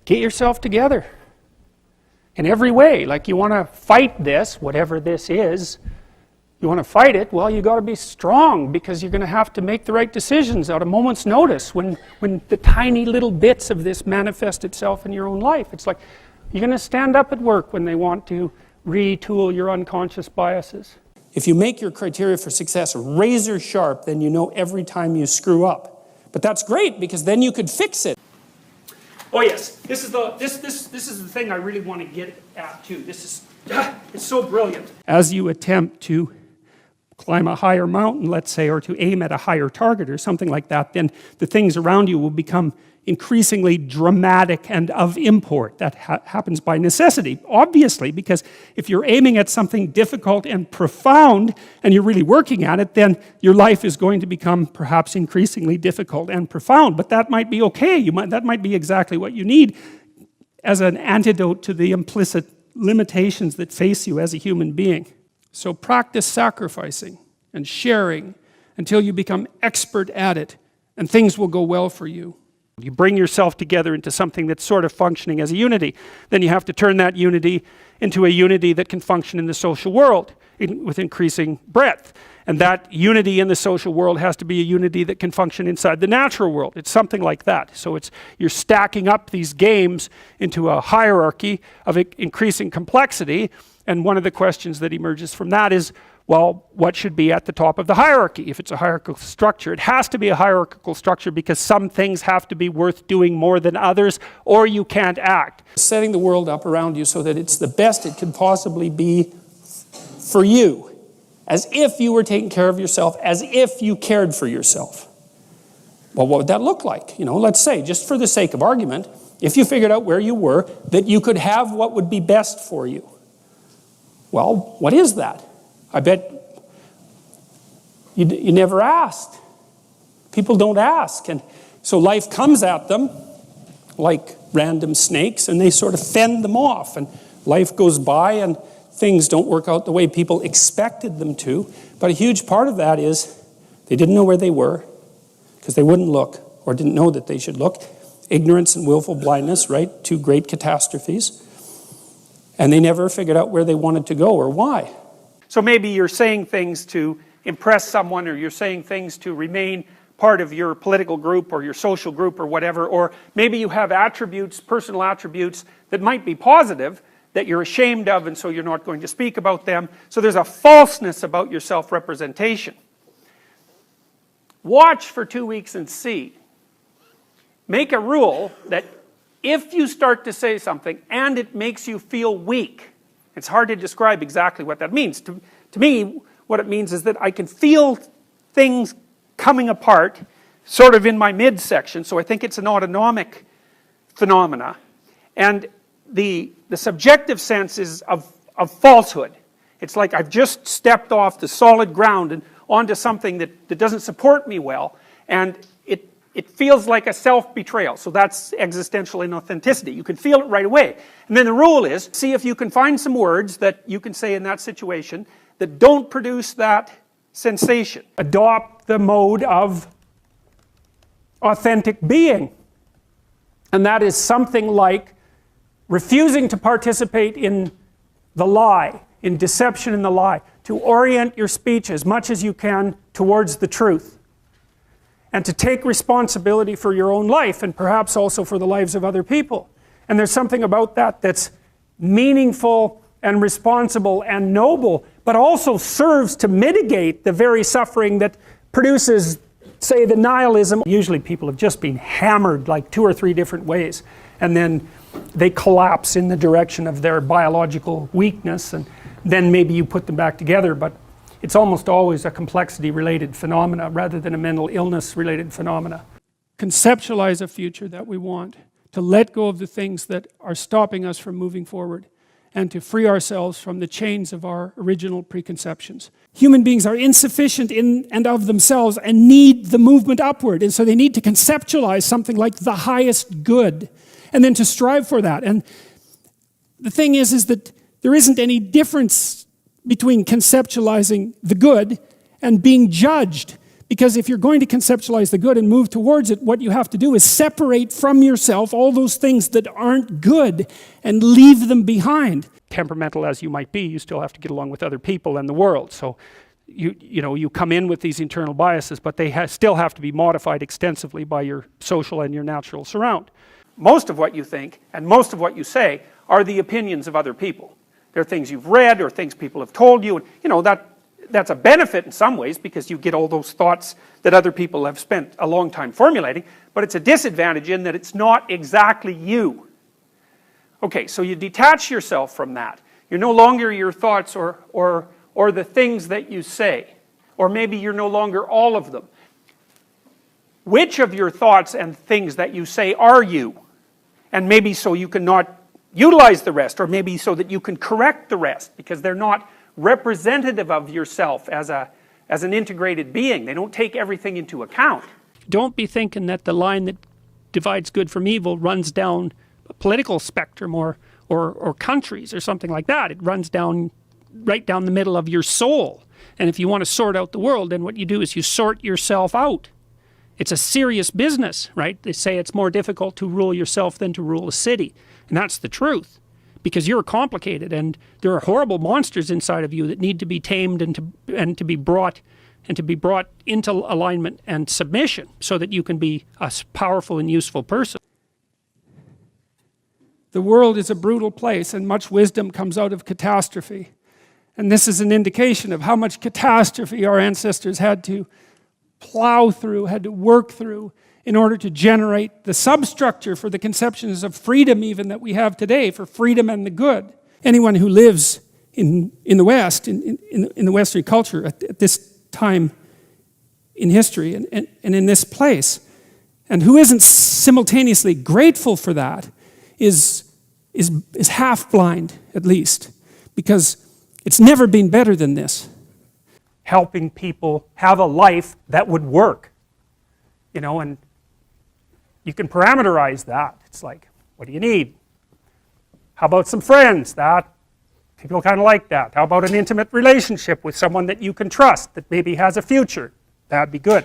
get yourself together. In every way, like you want to fight this, whatever this is, you want to fight it, well, you got to be strong because you're going to have to make the right decisions at a moment's notice when the tiny little bits of this manifest itself in your own life. It's like you're going to stand up at work when they want to retool your unconscious biases. If you make your criteria for success razor sharp, then you know every time you screw up. But that's great because then you could fix it. Oh yes, this is the thing I really want to get at too. It's so brilliant. As you attempt to climb a higher mountain, let's say, or to aim at a higher target or something like that, then the things around you will become increasingly dramatic and of import. That happens by necessity, obviously, because if you're aiming at something difficult and profound and you're really working at it, then your life is going to become perhaps increasingly difficult and profound. But that might be okay. That might be exactly what you need as an antidote to the implicit limitations that face you as a human being. So practice sacrificing and sharing until you become expert at it, and things will go well for you. You bring yourself together into something that's sort of functioning as a unity. Then you have to turn that unity into a unity that can function in the social world with increasing breadth. And that unity in the social world has to be a unity that can function inside the natural world. It's something like that. So you're stacking up these games into a hierarchy of increasing complexity. And one of the questions that emerges from that is, well, what should be at the top of the hierarchy? If it's a hierarchical structure, it has to be a hierarchical structure because some things have to be worth doing more than others, or you can't act. Setting the world up around you so that it's the best it can possibly be for you, as if you were taking care of yourself, as if you cared for yourself. Well, what would that look like? Let's say, just for the sake of argument, if you figured out where you were, that you could have what would be best for you. Well, what is that? I bet you never asked. People don't ask. And so life comes at them like random snakes, and they sort of fend them off. And life goes by, and things don't work out the way people expected them to. But a huge part of that is they didn't know where they were because they wouldn't look or didn't know that they should look. Ignorance and willful blindness, right? Two great catastrophes. And they never figured out where they wanted to go or why. So maybe you're saying things to impress someone, or you're saying things to remain part of your political group or your social group or whatever, or maybe you have attributes, personal attributes that might be positive that you're ashamed of, and so you're not going to speak about them. So there's a falseness about your self-representation. Watch for 2 weeks and see. Make a rule that if you start to say something and it makes you feel weak, it's hard to describe exactly what that means. To me, what it means is that I can feel things coming apart, sort of in my midsection, so I think it's an autonomic phenomena. And the subjective sense is of falsehood. It's like I've just stepped off the solid ground and onto something that doesn't support me well, and it feels like a self-betrayal. So that's existential inauthenticity. You can feel it right away. And then the rule is, see if you can find some words that you can say in that situation that don't produce that sensation. Adopt the mode of authentic being. And that is something like refusing to participate in the lie, in deception in the lie, to orient your speech as much as you can towards the truth. And to take responsibility for your own life, and perhaps also for the lives of other people. And there's something about that that's meaningful and responsible and noble, but also serves to mitigate the very suffering that produces, say, the nihilism. Usually people have just been hammered like 2 or 3 different ways, and then they collapse in the direction of their biological weakness, and then maybe you put them back together, but it's almost always a complexity-related phenomena rather than a mental illness-related phenomena. Conceptualize a future that we want, to let go of the things that are stopping us from moving forward, and to free ourselves from the chains of our original preconceptions. Human beings are insufficient in and of themselves and need the movement upward, and so they need to conceptualize something like the highest good, and then to strive for that. And the thing is that there isn't any difference between conceptualizing the good and being judged, Because if you're going to conceptualize the good and move towards it, what you have to do is separate from yourself all those things that aren't good and leave them behind. Temperamental as you might be, you still have to get along with other people and the world. So you come in with these internal biases, but they still have to be modified extensively by your social and your natural surround. Most of what you think and most of what you say are the opinions of other people. They're things you've read or things people have told you, and that's a benefit in some ways because you get all those thoughts that other people have spent a long time formulating, but it's a disadvantage in that it's not exactly you. Okay, so you detach yourself from that. You're no longer your thoughts or the things that you say, or maybe you're no longer all of them. Which of your thoughts and things that you say are you? And maybe so you can not utilize the rest, or maybe so that you can correct the rest, because they're not representative of yourself as an integrated being. They don't take everything into account. Don't be thinking that the line that divides good from evil runs down a political spectrum or countries or something like that. It runs down right down the middle of your soul. And if you want to sort out the world, then what you do is you sort yourself out. It's a serious business, right? They say it's more difficult to rule yourself than to rule a city. And that's the truth. Because you're complicated and there are horrible monsters inside of you that need to be tamed and to be brought into alignment and submission so that you can be a powerful and useful person. The world is a brutal place and much wisdom comes out of catastrophe. And this is an indication of how much catastrophe our ancestors had to plow through, had to work through in order to generate the substructure for the conceptions of freedom even that we have today, for freedom and the good. Anyone who lives in the West, in the Western culture at this time in history and in this place, and who isn't simultaneously grateful for that is half blind, at least, because it's never been better than this. Helping people have a life that would work, and you can parameterize that. It's like, what do you need? How about some friends? That people kind of like that. How about an intimate relationship with someone that you can trust, that maybe has a future? That'd be good.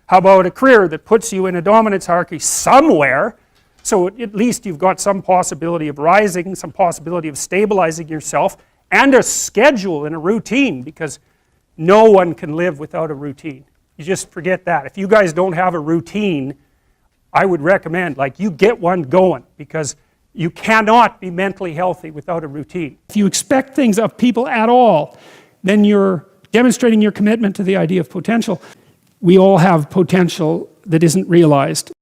How about a career that puts you in a dominance hierarchy somewhere, so at least you've got some possibility of rising, some possibility of stabilizing yourself, and a schedule and a routine, because no one can live without a routine. You just forget that. If you guys don't have a routine, I would recommend, you get one going, because you cannot be mentally healthy without a routine. If you expect things of people at all, then you're demonstrating your commitment to the idea of potential. We all have potential that isn't realized.